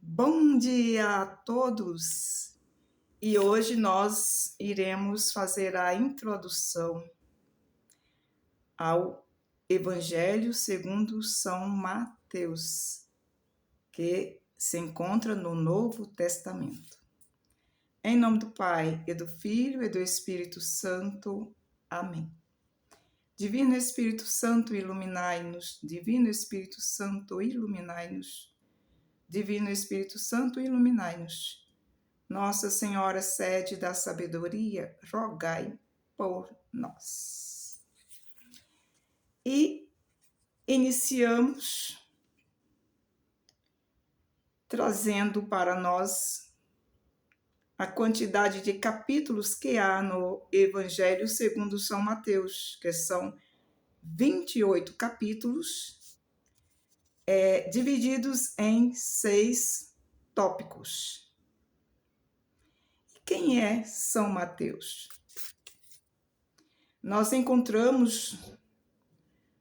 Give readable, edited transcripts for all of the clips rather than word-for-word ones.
Bom dia a todos! E hoje nós iremos fazer a introdução ao Evangelho segundo São Mateus, que se encontra no Novo Testamento. Em nome do Pai, e do Filho, e do Espírito Santo. Amém. Divino Espírito Santo, iluminai-nos. Divino Espírito Santo, iluminai-nos. Divino Espírito Santo, iluminai-nos. Nossa Senhora, sede da sabedoria, rogai por nós. E iniciamos trazendo para nós a quantidade de capítulos que há no Evangelho segundo São Mateus, que são 28 capítulos, divididos em 6 tópicos. E quem é São Mateus? Nós encontramos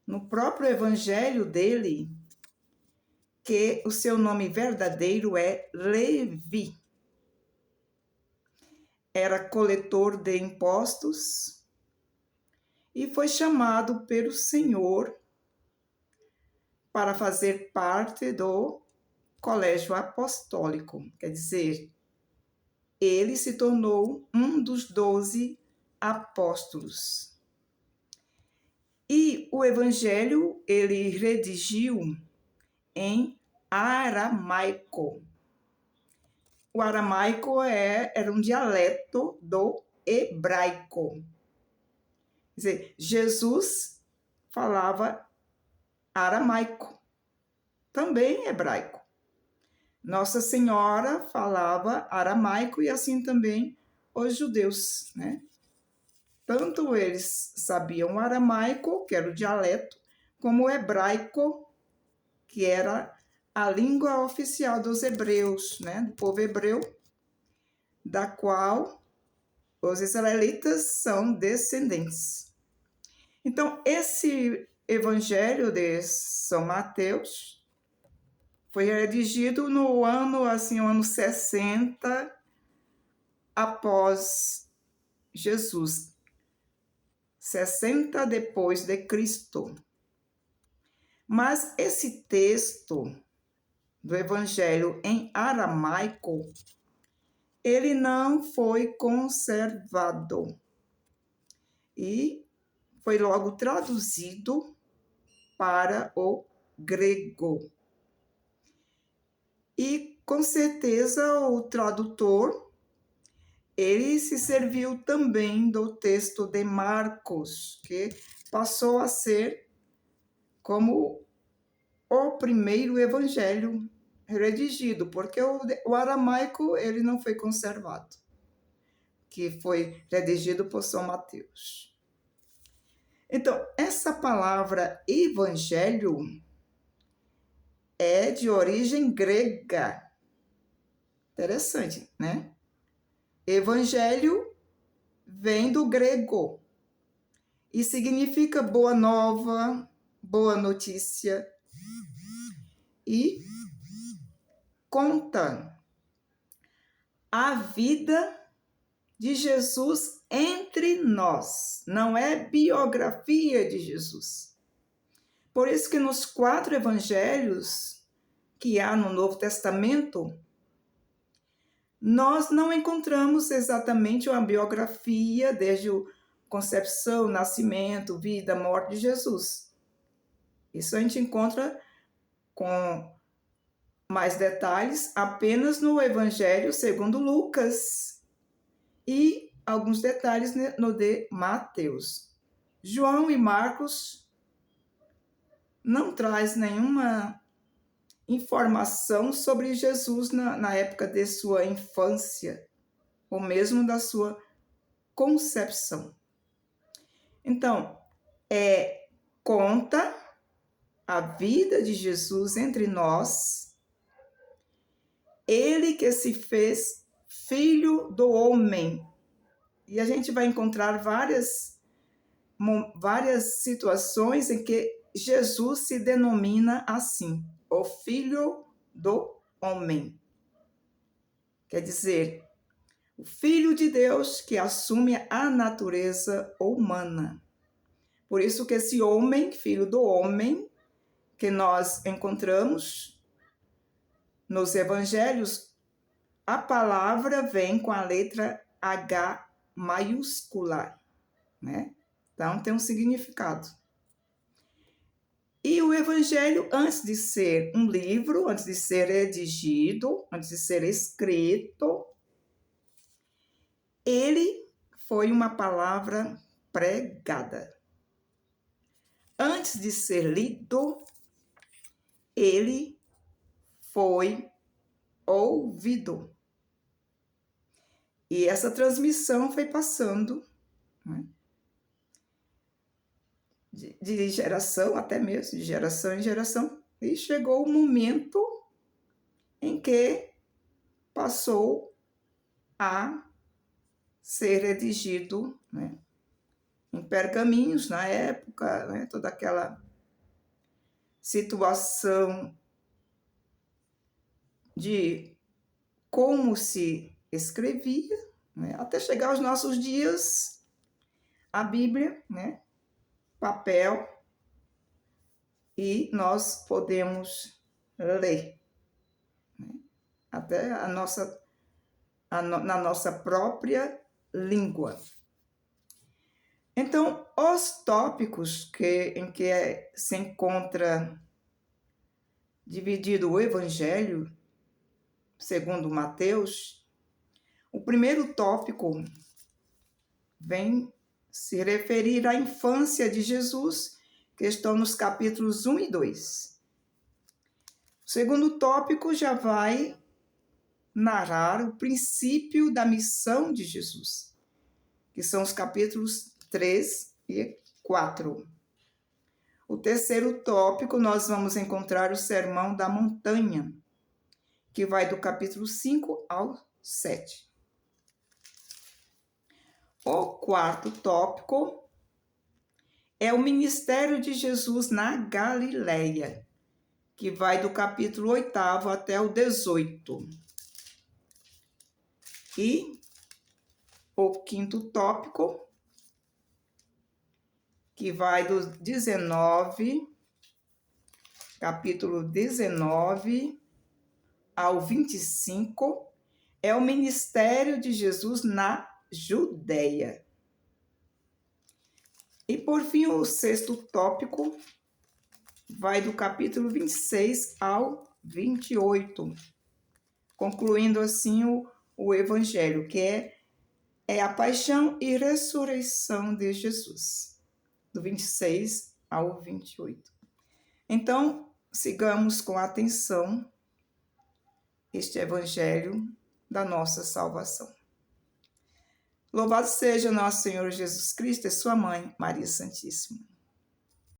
no próprio Evangelho dele que o seu nome verdadeiro é Levi. Era coletor de impostos e foi chamado pelo Senhor para fazer parte do colégio apostólico. Quer dizer, ele se tornou um dos 12 apóstolos. E o Evangelho ele redigiu em aramaico. O aramaico era um dialeto do hebraico. Quer dizer, Jesus falava aramaico, também hebraico. Nossa Senhora falava aramaico e assim também os judeus, né? Tanto eles sabiam o aramaico, que era o dialeto, como o hebraico, que era a língua oficial dos hebreus, né? Do povo hebreu, da qual os israelitas são descendentes. Então, esse Evangelho de São Mateus foi redigido no ano 60 após Jesus, 60 depois de Cristo. Mas esse texto do Evangelho em aramaico, ele não foi conservado e foi logo traduzido para o grego. E, com certeza, o tradutor, ele se serviu também do texto de Marcos, que passou a ser como o primeiro evangelho redigido, porque o aramaico ele não foi conservado, que foi redigido por São Mateus. Então, essa palavra evangelho é de origem grega. Interessante, né? Evangelho vem do grego e significa boa nova, boa notícia, e conta a vida de Jesus entre nós. Não é biografia de Jesus. Por isso que nos 4 evangelhos que há no Novo Testamento, nós não encontramos exatamente uma biografia desde a concepção, nascimento, vida, morte de Jesus. Isso a gente encontra com mais detalhes apenas no Evangelho segundo Lucas e alguns detalhes no de Mateus. João e Marcos não traz nenhuma informação sobre Jesus na época de sua infância, ou mesmo da sua concepção. Então, conta a vida de Jesus entre nós, ele que se fez filho do homem. E a gente vai encontrar várias situações em que Jesus se denomina assim, o filho do homem. quer dizer, o Filho de Deus que assume a natureza humana. Por isso que esse homem, filho do homem, que nós encontramos nos evangelhos, a palavra vem com a letra H maiúscula, né? Então tem um significado. E o evangelho, antes de ser um livro, antes de ser redigido, antes de ser escrito, ele foi uma palavra pregada. Antes de ser lido, ele foi ouvido. E essa transmissão foi passando, né, de geração, até mesmo de geração em geração, e chegou o momento em que passou a ser redigido, né, em pergaminhos na época, né, toda aquela situação de como se escrevia, né, até chegar aos nossos dias, a Bíblia, né, papel, e nós podemos ler, né, até na nossa própria língua. Então, os tópicos em que se encontra dividido o Evangelho, segundo Mateus, o primeiro tópico vem se referir à infância de Jesus, que estão nos capítulos 1 e 2. O segundo tópico já vai narrar o princípio da missão de Jesus, que são os capítulos 3 e 4. O terceiro tópico, nós vamos encontrar o Sermão da Montanha, que vai do capítulo 5 ao 7. O quarto tópico é o ministério de Jesus na Galileia, que vai do capítulo 8 até o 18. E o quinto tópico, que vai do 19, capítulo 19 ao 25, é o ministério de Jesus na Judéia. E, por fim, o sexto tópico vai do capítulo 26 ao 28, concluindo assim o Evangelho, que é a paixão e ressurreição de Jesus, do 26 ao 28. Então, sigamos com atenção este Evangelho da nossa salvação. Louvado seja nosso Senhor Jesus Cristo e sua mãe, Maria Santíssima.